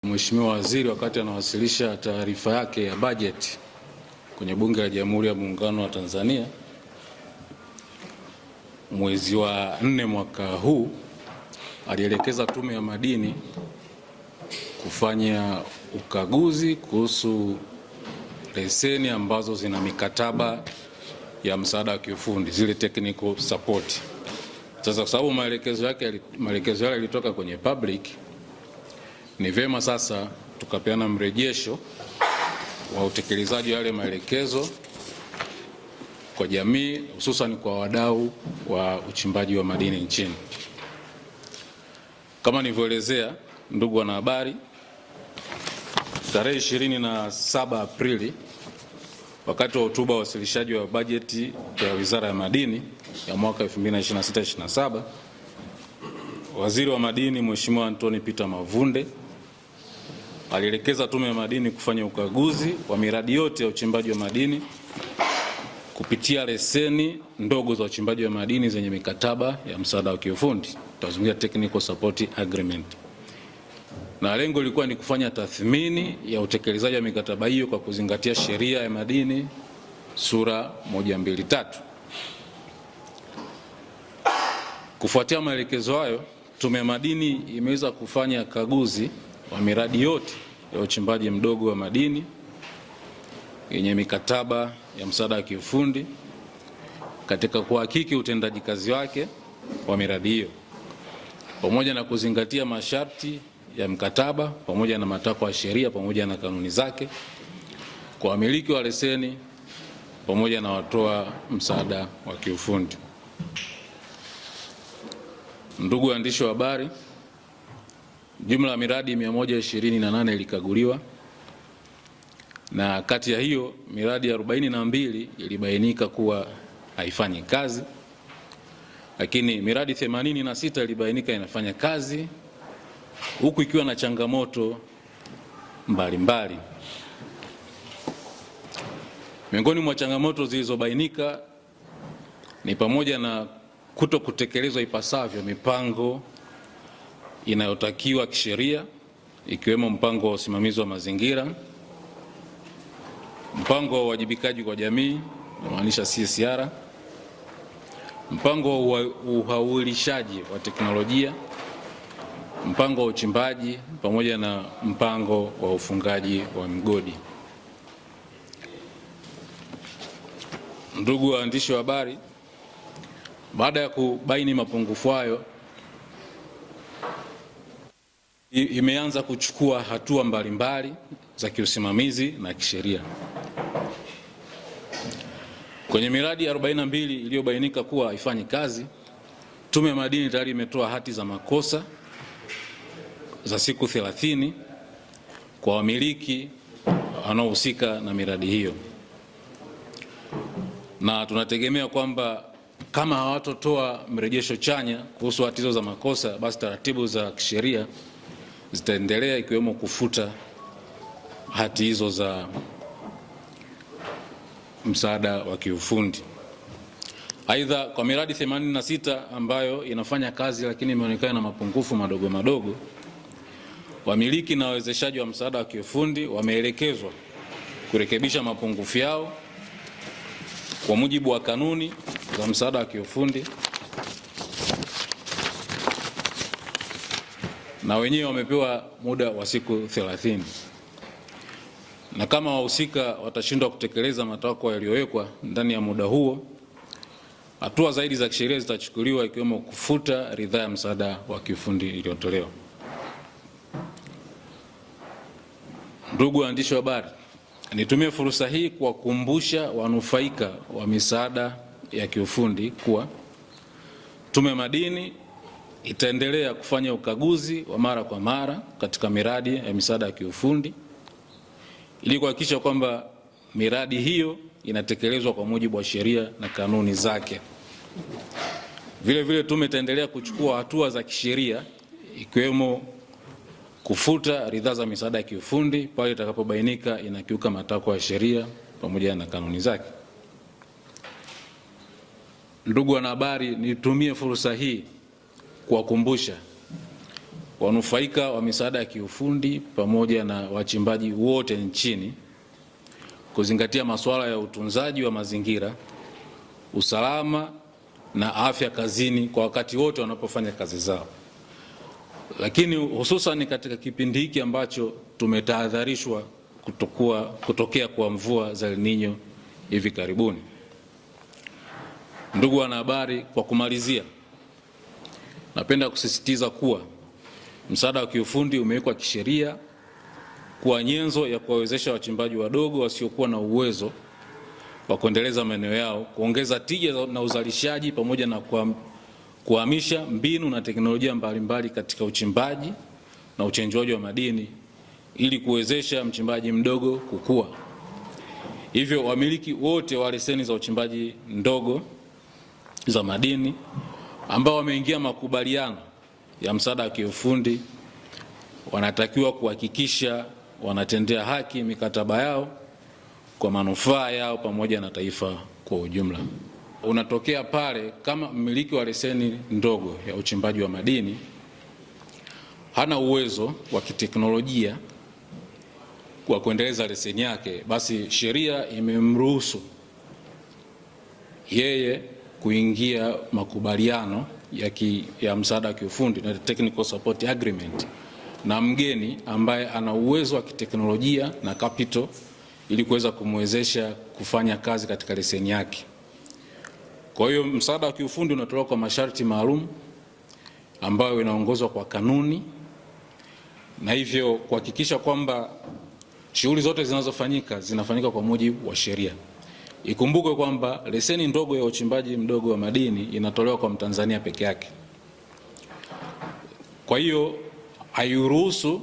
Mheshimiwa Waziri wakati anawasilisha taarifa yake ya bajeti kwenye Bunge la Jamhuri ya Muungano wa Tanzania mwezi wa 4 mwaka huu, alielekeza Tume ya Madini kufanya ukaguzi kuhusu leseni ambazo zina mikataba ya msaada wa kiufundi, zile technical support. Sasa kwa sababu maelekezo yale yalitoka kwenye public, ni vyema sasa tukapeana mrejesho wa utekelezaji wa yale maelekezo kwa jamii, hususan kwa wadau wa uchimbaji wa madini nchini. Kama nilivyoelezea, ndugu wanahabari, tarehe 27 Aprili wakati wa hotuba wa wasilishaji wa bajeti ya Wizara ya Madini ya mwaka 2026/27, Waziri wa Madini Mheshimiwa Anthony Peter Mavunde alielekeza Tume ya Madini kufanya ukaguzi wa miradi yote ya uchimbaji wa madini kupitia leseni ndogo za uchimbaji wa madini zenye mikataba ya msaada wa kiufundi, tutazungumzia technical support agreement. Na lengo lilikuwa ni kufanya tathmini ya utekelezaji wa mikataba hiyo kwa kuzingatia sheria ya madini sura 123. Kufuatia maelekezo hayo, Tume ya Madini imeweza kufanya kaguzi wa miradi yote ya uchimbaji mdogo wa madini yenye mikataba ya msaada wa kiufundi katika kuhakiki utendaji kazi wake wa miradi hiyo, pamoja na kuzingatia masharti ya mkataba pamoja na matakwa ya sheria pamoja na kanuni zake kwa wamiliki wa leseni pamoja na watoa msaada wa kiufundi. Ndugu waandishi wa habari, jumla ya miradi 128 ilikaguliwa, na kati ya hiyo miradi 42 ilibainika kuwa haifanyi kazi, lakini miradi 86 ilibainika inafanya kazi, huku ikiwa na changamoto mbalimbali. Miongoni mwa changamoto zilizobainika ni pamoja na kuto kutekelezwa ipasavyo mipango inayotakiwa kisheria, ikiwemo mpango wa usimamizi wa mazingira, mpango wa uwajibikaji kwa jamii maanisha CSR, mpango wa uhawilishaji wa teknolojia, mpango wa uchimbaji pamoja na mpango wa ufungaji wa migodi. Ndugu waandishi wa habari, baada ya kubaini mapungufu hayo, imeanza kuchukua hatua mbalimbali za kiusimamizi na kisheria. Kwenye miradi 42 iliyobainika kuwa haifanyi kazi, Tume ya Madini tayari imetoa hati za makosa za siku 30 kwa wamiliki wanaohusika na miradi hiyo, na tunategemea kwamba kama hawatotoa mrejesho chanya kuhusu hati hizo za makosa, basi taratibu za kisheria zitaendelea, ikiwemo kufuta hati hizo za msaada wa kiufundi. Aidha, kwa miradi 86 ambayo inafanya kazi lakini imeonekana na mapungufu madogo madogo, wamiliki na wawezeshaji wa msaada wa kiufundi wameelekezwa kurekebisha mapungufu yao kwa mujibu wa kanuni za msaada wa kiufundi, na wenyewe wamepewa muda wa siku 30. Na kama wahusika watashindwa kutekeleza matakwa yaliyowekwa ndani ya muda huo, hatua zaidi za kisheria zitachukuliwa, ikiwemo kufuta ridhaa ya msaada wa kiufundi iliyotolewa. Ndugu waandishi wa habari, nitumie fursa hii kuwakumbusha wanufaika wa misaada ya kiufundi kuwa Tume ya Madini itaendelea kufanya ukaguzi wa mara kwa mara katika miradi ya misaada ya kiufundi ili kuhakikisha kwamba miradi hiyo inatekelezwa kwa mujibu wa sheria na kanuni zake. Vile vile tume itaendelea kuchukua hatua za kisheria, ikiwemo kufuta ridhaa za misaada ya kiufundi pale itakapobainika inakiuka matakwa ya sheria pamoja na kanuni zake. Ndugu wanahabari, nitumie fursa hii kuwakumbusha wanufaika wa misaada ya kiufundi pamoja na wachimbaji wote nchini kuzingatia masuala ya utunzaji wa mazingira, usalama na afya kazini kwa wakati wote wanapofanya kazi zao. Lakini hususan katika kipindi hiki ambacho tumetahadharishwa kutokea kwa mvua za El Nino hivi karibuni. Ndugu wanahabari, kwa kumalizia, napenda kusisitiza kuwa msaada wa kiufundi umewekwa kisheria kuwa nyenzo ya kuwawezesha wachimbaji wadogo wasiokuwa na uwezo wa kuendeleza maeneo yao, kuongeza tija na uzalishaji pamoja na kuhamisha mbinu na teknolojia mbalimbali katika uchimbaji na uchenjuaji wa madini ili kuwezesha mchimbaji mdogo kukua. Hivyo wamiliki wote wa leseni za uchimbaji ndogo za madini ambao wameingia makubaliano ya msaada wa kiufundi wanatakiwa kuhakikisha wanatendea haki mikataba yao kwa manufaa yao pamoja na taifa kwa ujumla. Unatokea pale kama mmiliki wa leseni ndogo ya uchimbaji wa madini hana uwezo wa kiteknolojia kwa kuendeleza leseni yake, basi sheria imemruhusu yeye kuingia makubaliano ya msaada wa kiufundi na technical support agreement na mgeni ambaye ana uwezo wa kiteknolojia na capital ili kuweza kumwezesha kufanya kazi katika leseni yake. Kwa hiyo msaada wa kiufundi unatolewa kwa masharti maalum ambayo inaongozwa kwa kanuni, na hivyo kuhakikisha kwamba shughuli zote zinafanyika kwa mujibu wa sheria. Ikumbukwe kwamba leseni ndogo ya uchimbaji mdogo wa madini inatolewa kwa Mtanzania peke yake. Kwa hiyo hairuhusu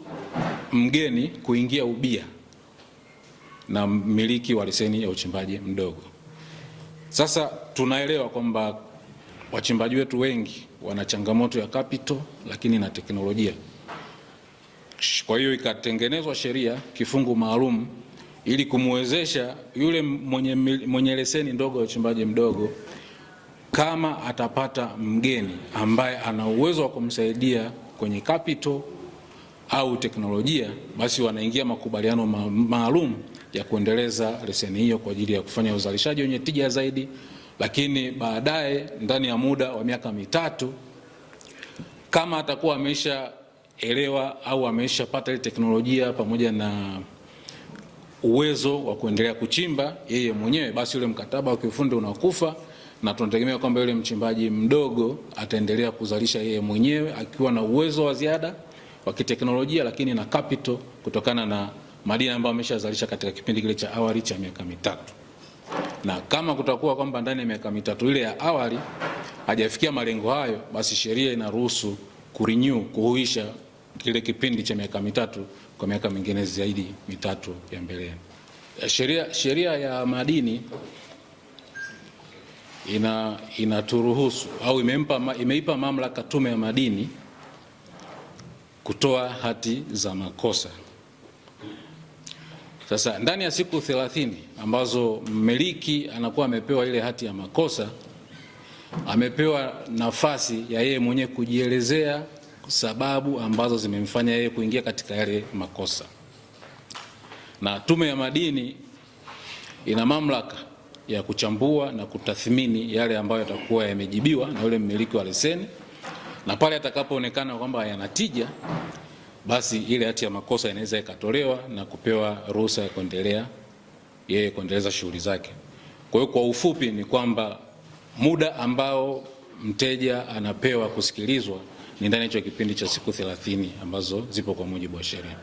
mgeni kuingia ubia na mmiliki wa leseni ya uchimbaji mdogo. Sasa tunaelewa kwamba wachimbaji wetu wengi wana changamoto ya capital lakini na teknolojia. Kwa hiyo ikatengenezwa sheria kifungu maalum ili kumwezesha yule mwenye leseni ndogo ya uchimbaji mdogo, kama atapata mgeni ambaye ana uwezo wa kumsaidia kwenye capital au teknolojia, basi wanaingia makubaliano maalum ya kuendeleza leseni hiyo kwa ajili ya kufanya uzalishaji wenye tija zaidi. Lakini baadaye ndani ya muda wa miaka mitatu, kama atakuwa ameshaelewa au ameshapata ile teknolojia pamoja na uwezo wa kuendelea kuchimba yeye mwenyewe, basi ule mkataba wa kiufundi unakufa, na tunategemea kwamba yule mchimbaji mdogo ataendelea kuzalisha yeye mwenyewe akiwa na uwezo wa ziada wa kiteknolojia lakini na capital kutokana na madini ambayo ameshazalisha katika kipindi kile cha awali cha miaka mitatu. Na kama kutakuwa kwamba ndani ya miaka mitatu ile ya awali hajafikia malengo hayo, basi sheria inaruhusu kuhuisha kile kipindi cha miaka mitatu kwa miaka mingine zaidi mitatu ya mbeleni. Sheria ya madini inaturuhusu au imeipa mamlaka Tume ya Madini kutoa hati za makosa. Sasa ndani ya siku 30 ambazo mmiliki anakuwa amepewa ile hati ya makosa, amepewa nafasi ya yeye mwenyewe kujielezea sababu ambazo zimemfanya yeye kuingia katika yale makosa. Na Tume ya Madini ina mamlaka ya kuchambua na kutathmini yale ambayo yatakuwa yamejibiwa na yule mmiliki wa leseni, na pale atakapoonekana kwamba yana tija, basi ile hati ya makosa inaweza ikatolewa na kupewa ruhusa ya kuendeleza shughuli zake. Kwa hiyo kwa ufupi ni kwamba muda ambao mteja anapewa kusikilizwa ni ndani ya kipindi cha siku 30 ambazo zipo kwa mujibu wa sheria.